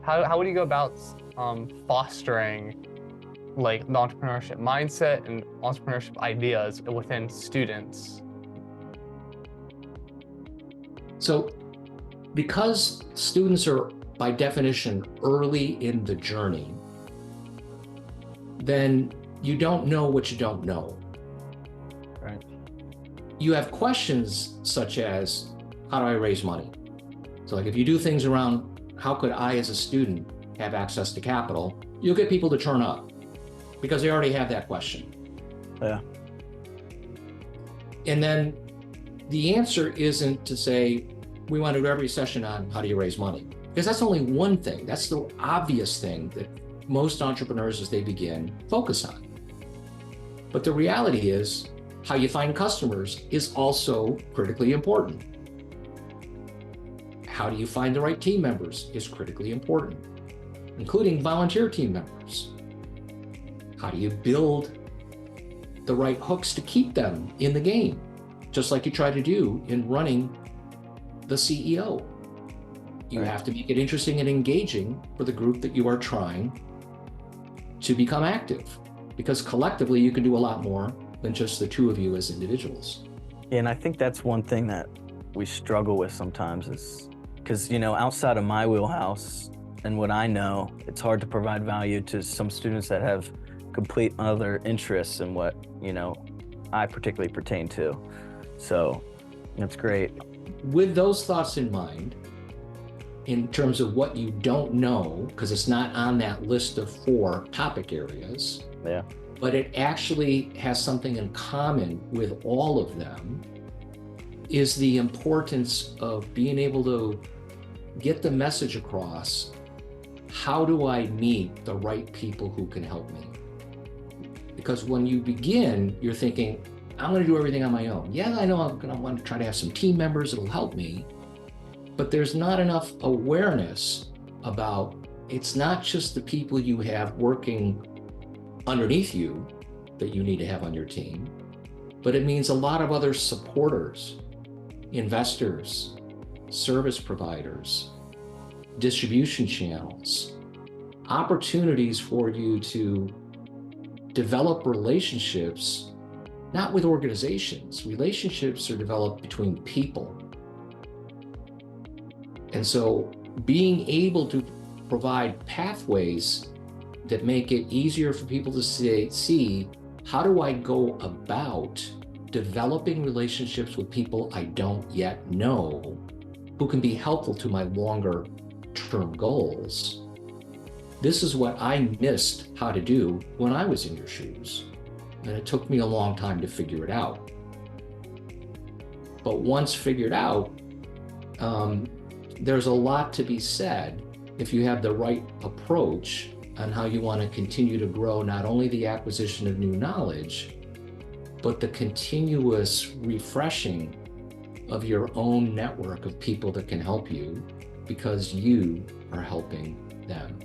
how would you go about fostering like the entrepreneurship mindset and entrepreneurship ideas within students? So because students are by definition early in the journey, then you don't know what you don't know. Right. You have questions such as, how do I raise money? So like if you do things around, how could I as a student have access to capital? You'll get people to turn up because they already have that question. Yeah. And then the answer isn't to say, we want to do every session on how do you raise money? Because that's only one thing. That's the obvious thing that most entrepreneurs as they begin focus on. But the reality is how you find customers is also critically important. How do you find the right team members is critically important, including volunteer team members. How do you build the right hooks to keep them in the game, just like you try to do in running the CEO. You Right. have to make it interesting and engaging for the group that you are trying to become active, because collectively you can do a lot more than just the two of you as individuals. And I think that's one thing that we struggle with sometimes is because, outside of my wheelhouse and what I know, it's hard to provide value to some students that have complete other interests in what, I particularly pertain to. So that's great. With those thoughts in mind, in terms of what you don't know, because it's not on that list of 4 topic areas, Yeah. but it actually has something in common with all of them, is the importance of being able to get the message across. How do I meet the right people who can help me? Because when you begin, you're thinking, I'm going to do everything on my own. Yeah, I know I'm going to want to try to have some team members that'll help me, but there's not enough awareness about it's not just the people you have working underneath you that you need to have on your team, but it means a lot of other supporters, investors, service providers, distribution channels, opportunities for you to develop relationships, not with organizations. Relationships are developed between people. And so being able to provide pathways that make it easier for people to see, how do I go about developing relationships with people I don't yet know who can be helpful to my longer term goals? This is what I missed how to do when I was in your shoes. And it took me a long time to figure it out. But once figured out, there's a lot to be said if you have the right approach on how you want to continue to grow not only the acquisition of new knowledge, but the continuous refreshing of your own network of people that can help you because you are helping them.